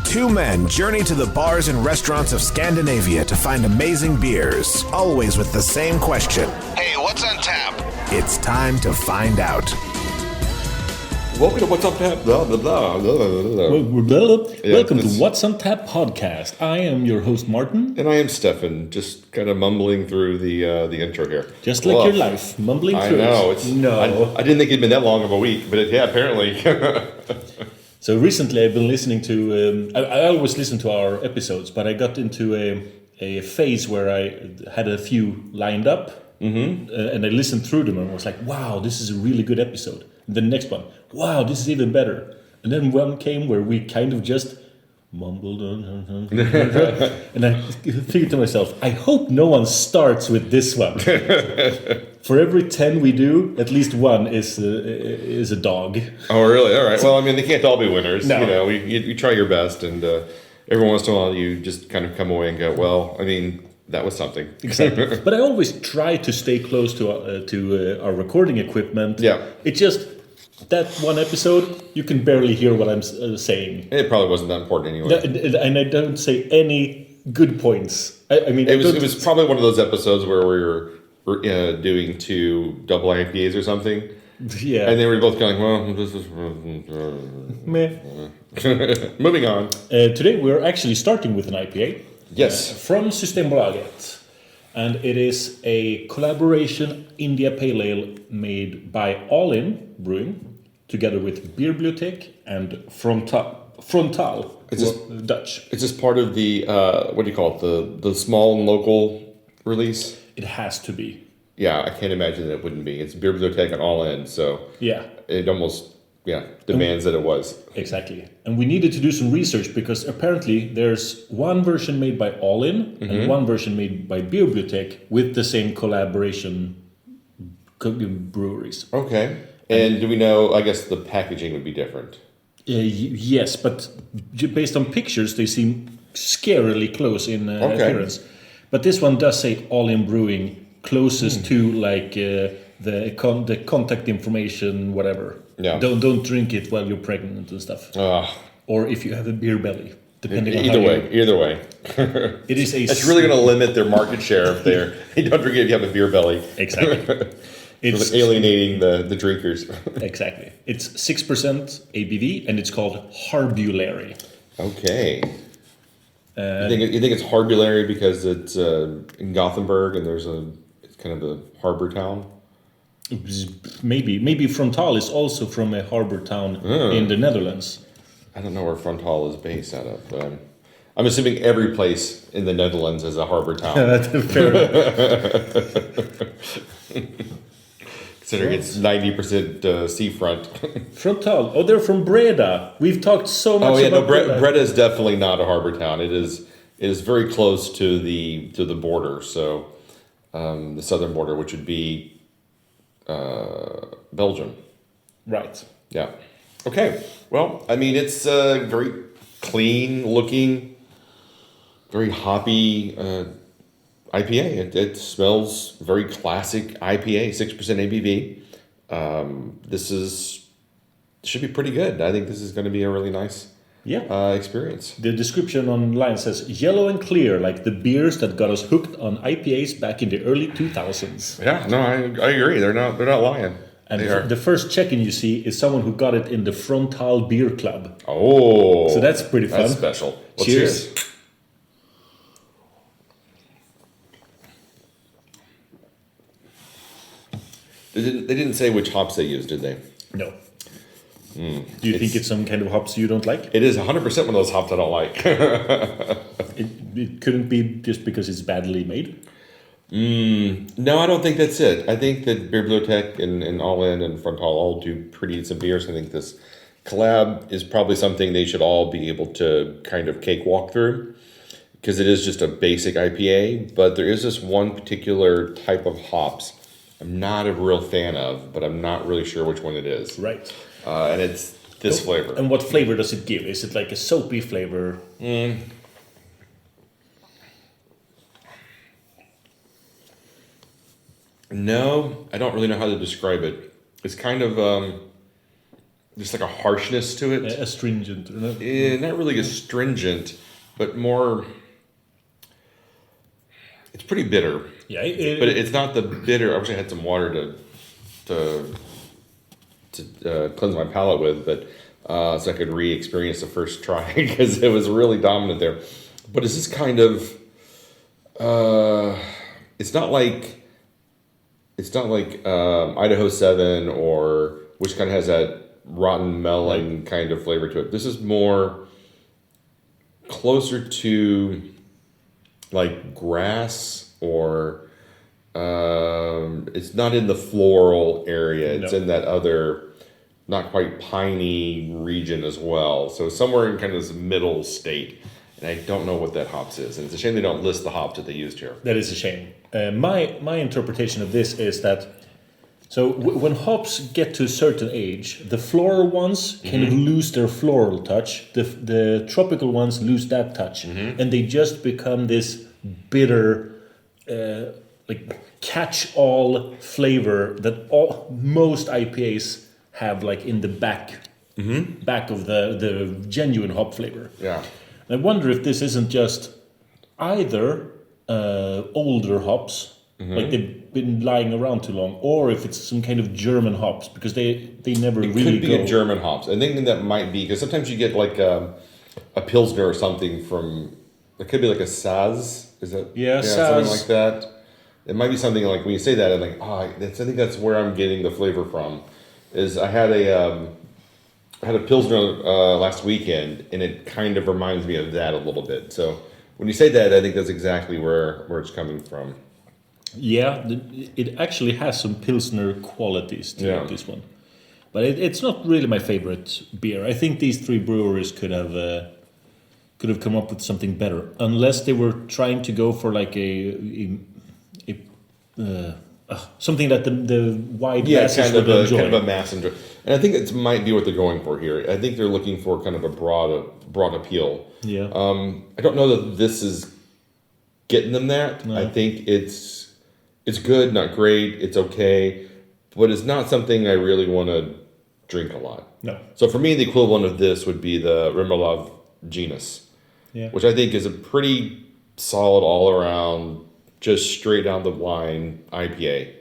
Two men journey to the bars and restaurants of Scandinavia to find amazing beers, always with the same question. Hey, what's on tap? It's time to find out. Welcome to What's on Tap. Blah, blah, blah, blah, blah, blah. Welcome to What's on Tap podcast. I am your host Martin, And I am Stefan, just kind of mumbling through the intro here. just like your life, mumbling through. I know. it. I didn't think it'd been that long of a week, but apparently. So recently, I've been listening to. I always listen to our episodes, but I got into a phase where I had a few lined up, and I listened through them and was like, "Wow, this is a really good episode." And the next one, "Wow, this is even better." And then one came where we kind of just mumbled, and I figured to myself, "I hope no one starts with this one." For every 10 we do, at least one is a dog. Oh, really? All right. Well, I mean, they can't all be winners. No. You know, you try your best, and every once in a while you just kind of come away and go, well, I mean, that was something. Exactly. But I always try to stay close to our recording equipment. Yeah. It just, that one episode, you can barely hear what I'm saying. It probably wasn't that important anyway. And I don't say any good points. I mean, It was probably one of those episodes where we were doing two double IPAs or something. Yeah. And they were both going, well, this is... Meh. Moving on. Today we're actually starting with an IPA. Yes. From Systembolaget. And it is a collaboration India Pale Ale made by All In Brewing, together with Bierbibliothek and Frontal. It's Dutch. It's just part of the, what do you call it, the small and local release? It has to be. Yeah, I can't imagine that it wouldn't be. It's Bierbibliothek and All In, so Yeah. it almost, demands that it was. Exactly. And we needed to do some research because apparently there's one version made by All In and one version made by Bierbibliotek with the same collaboration breweries. Okay. And do we know, I guess the packaging would be different. Yes, but based on pictures, they seem scarily close in appearance. But this one does say All In Brewing, closest to like the contact information, whatever. Yeah. Don't drink it while you're pregnant and stuff, or if you have a beer belly. Depending on Either way. It is It's really going to limit their market share if you don't drink it if you have a beer belly. Exactly. It's alienating the drinkers. Exactly. It's 6% ABV and it's called Harbulary. Okay. You think it's Harbulary because it's in Gothenburg and it's kind of a harbor town? Maybe Frontal is also from a harbor town in the Netherlands. I don't know where Frontal is based out of. But I'm assuming every place in the Netherlands is a harbor town. Fair enough. Considering it's 90% seafront. Frontal. Oh, they're from Breda. We've talked so much about Breda. Breda is definitely not a harbor town. It is very close to the border. So the southern border, which would be Belgium. Right. Yeah. Okay. Well, I mean, it's very clean looking, very hoppy IPA. It smells very classic IPA, 6% ABV. This should be pretty good. I think this is going to be a really nice experience. The description online says yellow and clear, like the beers that got us hooked on IPAs back in the early 2000s. Yeah, no, I agree. They're not lying. And the first check-in you see is someone who got it in the Frontal Beer Club. Oh, so that's pretty fun. That's special. Well, cheers. They didn't say which hops they used, did they? No. Do you think it's some kind of hops you don't like? It is 100% one of those hops I don't like. It couldn't be just because it's badly made? No, I don't think that's it. I think that Bierbibliotek and All In and Frontal all do pretty decent beers. I think this collab is probably something they should all be able to kind of cakewalk through because it is just a basic IPA, but there is this one particular type of hops I'm not a real fan of, but I'm not really sure which one it is. Right. And it's this flavor. And what flavor does it give? Is it like a soapy flavor? No, I don't really know how to describe it. It's kind of just like a harshness to it. Astringent. Not really astringent, but more. It's pretty bitter. Yeah, but it's not the bitter. I wish I had some water to cleanse my palate with, but so I could re-experience the first try because it was really dominant there. But it's just kind of. It's not like Idaho 7 or which kind of has that rotten melon kind of flavor to it. This is more closer to like grass or it's not in the floral area. It's in that other not quite piney region as well. So somewhere in kind of this middle state. And I don't know what that hops is. And it's a shame they don't list the hops that they used here. That is a shame. My interpretation of this is that when hops get to a certain age, the floral ones kind of lose their floral touch. The tropical ones lose that touch. And they just become this bitter, like catch-all flavor that most IPAs have like in the back of the genuine hop flavor. Yeah. I wonder if this isn't just either older hops, like they've been lying around too long, or if it's some kind of German hops, because they never really could be go. a German hops. I think that might be, because sometimes you get like a Pilsner or something from, it could be like a Saz, is that? Yeah, Saz. Something like that. It might be something like, when you say that, I'm like, I think that's where I'm getting the flavor from, is I had a Pilsner last weekend, and it kind of reminds me of that a little bit. So when you say that, I think that's exactly where it's coming from. Yeah, it actually has some Pilsner qualities to it, this one. But it's not really my favorite beer. I think these three breweries could have come up with something better, unless they were trying to go for like something that the wide masses would enjoy. Kind of a mass enjoy. And I think it might be what they're going for here. I think they're looking for kind of a broad appeal. Yeah. I don't know that this is getting them that. No. I think it's good, not great. It's okay, but it's not something I really want to drink a lot. No. So for me, the equivalent of this would be the Rimmerlov Genus, which I think is a pretty solid all around, just straight down the line IPA.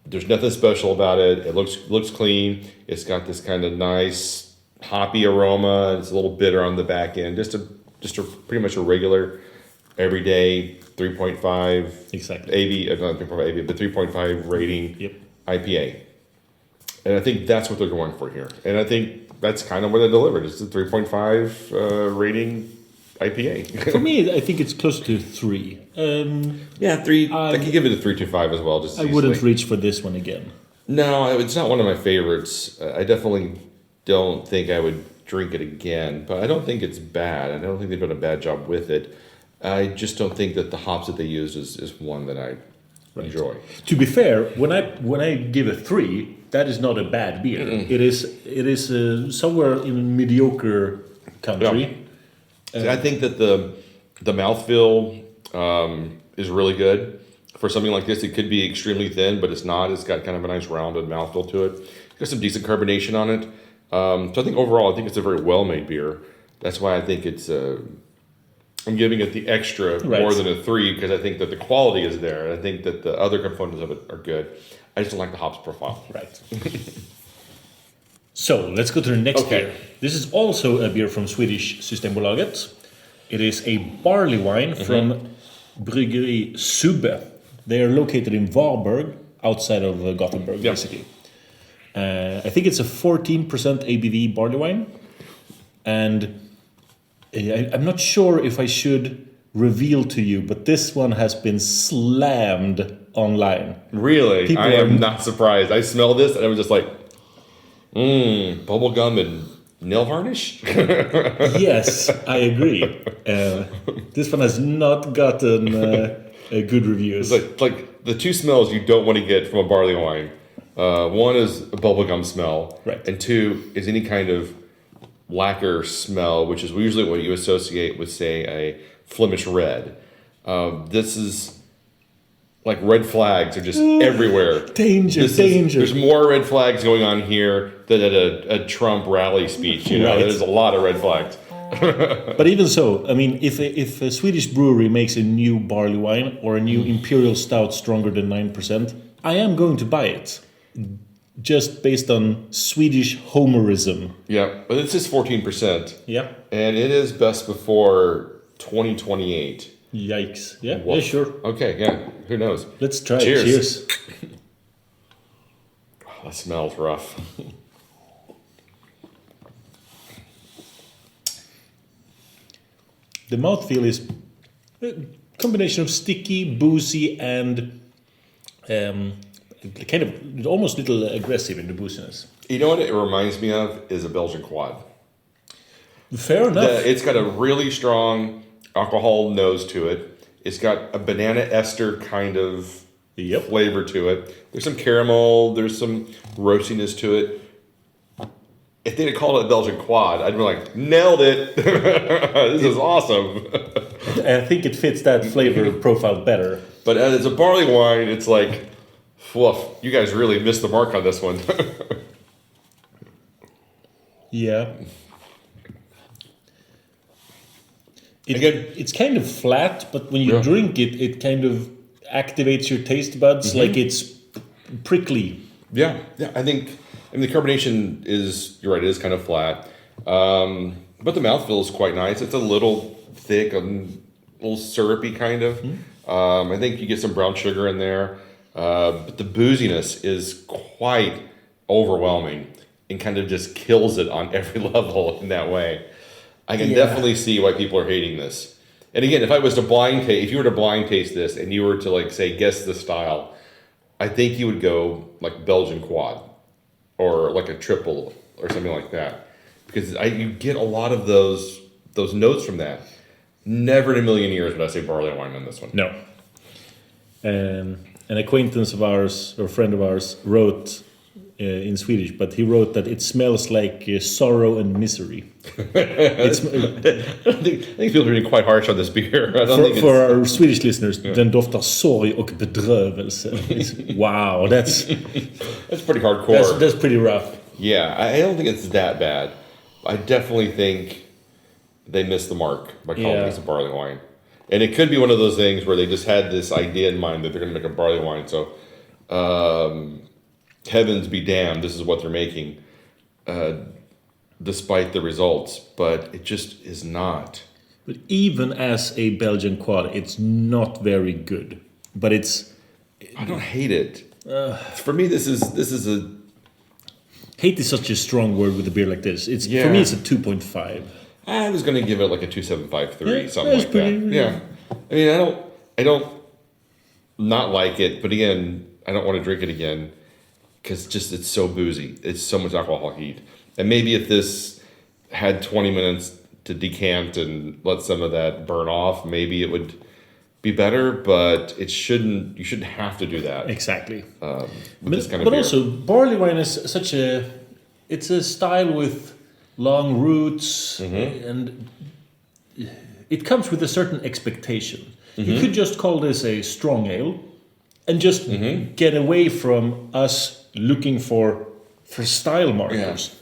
There's nothing special about it. It looks clean. It's got this kind of nice hoppy aroma. It's a little bitter on the back end. Just a pretty much a regular, everyday 3.5 exactly AB, not 3.5 AB, but 3.5 rating IPA. And I think that's what they're going for here. And I think that's kind of what they delivered. It's a 3.5 rating IPA. For me, I think it's close to 3. 3. I could give it a 3.25 as well. Just I wouldn't reach for this one again. No, it's not one of my favorites. I definitely don't think I would drink it again, but I don't think it's bad. I don't think they've done a bad job with it. I just don't think that the hops that they used is one that I enjoy. To be fair, when I give a 3, that is not a bad beer. It is somewhere in mediocre country. I think that the mouthfeel is really good. For something like this, it could be extremely thin, but it's not. It's got kind of a nice rounded mouthfeel to it. It's got some decent carbonation on it. So I think overall, it's a very well-made beer. That's why I think it's... I'm giving it the extra more than a 3 because I think that the quality is there. And I think that the other components of it are good. I just don't like the hops profile. Right. So, let's go to the next beer. This is also a beer from Swedish Systembolaget. It is a barley wine from Bryggeri Subbe. They are located in Varberg, outside of Gothenburg, basically. I think it's a 14% ABV barley wine. And I'm not sure if I should reveal to you, but this one has been slammed online. Really? I am not surprised. I smelled this and I was just like, bubblegum and nail varnish? Yes, I agree. This one has not gotten good reviews. It's like the two smells you don't want to get from a barley wine. One is a bubblegum smell, and 2 is any kind of lacquer smell, which is usually what you associate with, say, a Flemish red. This is like red flags are just everywhere. Danger. There's more red flags going on here than at a Trump rally speech. You know, Right. There's a lot of red flags. But even so, I mean, if a Swedish brewery makes a new barley wine or a new imperial stout stronger than 9%, I am going to buy it. Just based on Swedish homerism. Yeah, but this is 14%. Yeah. And it is best before 2028. Yikes. Yeah, Woof. yeah, sure. Okay, yeah, who knows? Let's try Cheers. it. Cheers. Oh, that smells rough. The mouthfeel is a combination of sticky, boozy, and kind of almost a little aggressive in the booziness. You know what it reminds me of is a Belgian quad. Fair enough. It's got a really strong alcohol nose to it. It's got a banana ester kind of flavor to it. There's some caramel. There's some roastiness to it. If they'd have called it a Belgian quad, I'd be like, nailed it. This is awesome. I think it fits that flavor profile better. But as a barley wine, it's like, woof, you guys really missed the mark on this one. Yeah. Again, It's kind of flat, but when you drink it, it kind of activates your taste buds like it's prickly. Yeah, I mean, the carbonation is, you're right, it is kind of flat. But the mouthfeel is quite nice. It's a little thick, a little syrupy kind of. I think you get some brown sugar in there. But the booziness is quite overwhelming and kind of just kills it on every level in that way. I can definitely see why people are hating this. And again, if you were to blind taste this and you were to like say guess the style, I think you would go like Belgian quad or like a triple or something like that, because you get a lot of those notes from that. Never in a million years would I say barley wine on this one. No. An acquaintance of ours, or friend of ours, wrote in Swedish, but he wrote that it smells like sorrow and misery. I think people are being quite harsh on this beer. For our Swedish listeners, den doftar sorg och bedrövelse. Wow, that's pretty hardcore. That's pretty rough. Yeah, I don't think it's that bad. I definitely think they missed the mark by calling this a barley wine. And it could be one of those things where they just had this idea in mind that they're going to make a barley wine. So, heavens be damned, this is what they're making, despite the results. But it just is not. But even as a Belgian quad, it's not very good. But it's... I don't hate it. For me, this is a... Hate is such a strong word with a beer like this. For me, it's a 2.5. I was going to give it like a 2.753, something like pretty, that. Yeah. I mean, I don't not like it, but again, I don't want to drink it again because it's so boozy. It's so much alcohol heat. And maybe if this had 20 minutes to decant and let some of that burn off, maybe it would be better, but you shouldn't have to do that. Exactly. With this kind of beer. But also, barley wine is it's a style with long roots, and it comes with a certain expectation. You could just call this a strong ale and just get away from us looking for style markers.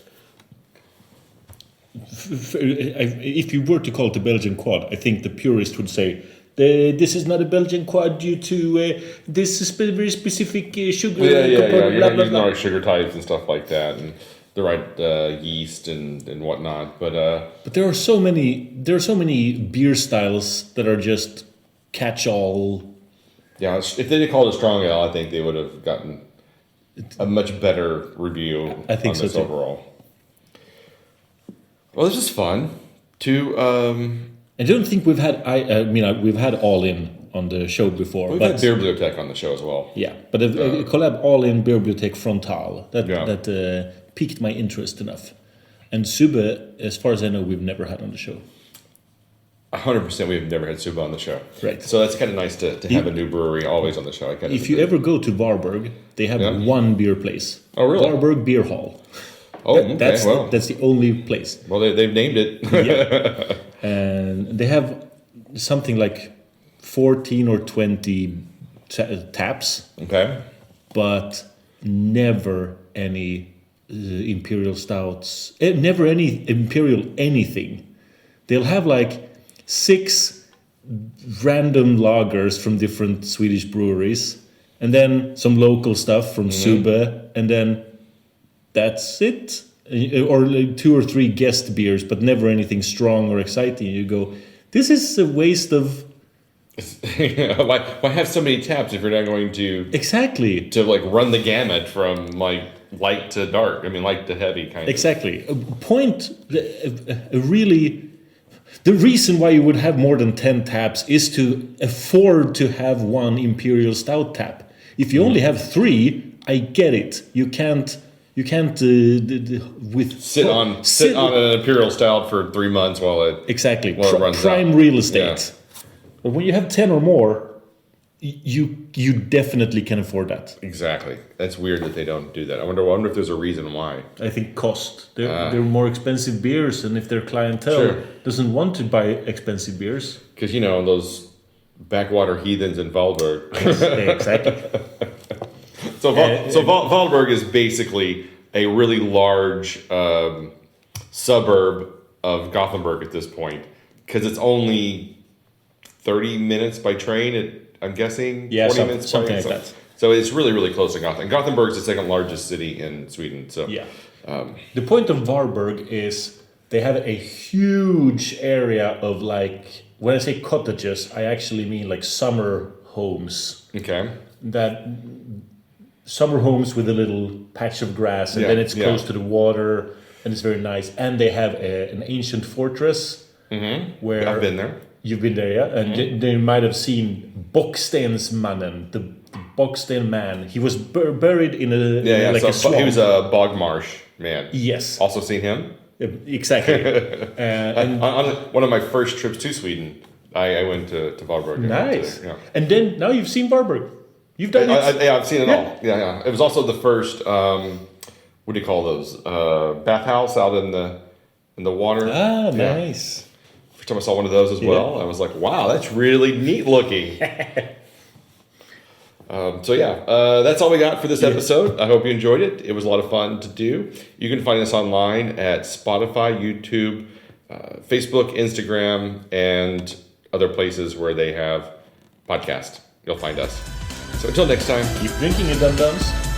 If you were to call it a Belgian quad, I think the purist would say, this is not a Belgian quad due to this very specific sugar. You're not using the right sugar types and stuff like that, and the right yeast and whatnot. But there are so many beer styles that are just catch-all. Yeah, if they had called it a strong ale, I think they would have gotten a much better review. I think on this so too. Overall. Well, this is fun. I don't think we've had. We've had All In on the show before. We've had Beer Bibliothek on the show as well. Yeah, but a collab All In Beer Bibliothek Frontal that piqued my interest enough. And Subbe, as far as I know, we've never had on the show. 100%, we've never had Subbe on the show. Right. So that's kind of nice to have a new brewery always on the show. If you ever go to Varberg, they have one beer place. Oh, really? Varberg Beer Hall. Oh, okay. That's the only place. Well, they've named it. Yeah. And they have something like 14 or 20 taps, Okay. but never any imperial stouts. Never any imperial anything. They'll have like 6 random lagers from different Swedish breweries, and then some local stuff from Subbe, and then that's it. Or like 2 or 3 guest beers, but never anything strong or exciting. You go, this is a waste of... Why have so many taps if you're not going to... Exactly. To like run the gamut from like light to dark. I mean, light to heavy kind of. Exactly. Really... The reason why you would have more than 10 taps is to afford to have 1 imperial stout tap. If you only have 3, I get it. You can't sit on an imperial stout for 3 months while it exactly while it runs prime out. real estate. Yeah. But when you have 10 or more, you definitely can afford that. Exactly. That's weird that they don't do that. I wonder if there's a reason why. I think cost. They're more expensive beers, and if their clientele doesn't want to buy expensive beers, because those backwater heathens in Valberg. Exactly. So Valberg is basically a really large suburb of Gothenburg at this point, because it's only 30 minutes by train. I'm guessing 40 minutes something by like that. So it's really, really close to Gothenburg. Gothenburg is the second largest city in Sweden. So yeah. The point of Varberg is they have a huge area of, like, when I say cottages, I actually mean like summer homes. Okay. That summer homes with a little patch of grass, and then it's close to the water, and it's very nice. And they have an ancient fortress where I've been there. You've been there, yeah? And they might have seen Bockstensmannen, the Bocksten man. He was buried in a swamp. He was a bog marsh man. Yes. Also seen him? Exactly. And on one of my first trips to Sweden, I went to Varberg. Nice. And then now you've seen Varberg. You've done it. I've seen it all. Yeah. It was also the first, what do you call those? Bathhouse out in the water. Ah, nice. First time I saw one of those as well, I was like, wow, that's really neat looking. That's all we got for this episode. I hope you enjoyed it. It was a lot of fun to do. You can find us online at Spotify, YouTube, Facebook, Instagram, and other places where they have podcasts. You'll find us. So until next time, keep drinking it, dum-dums.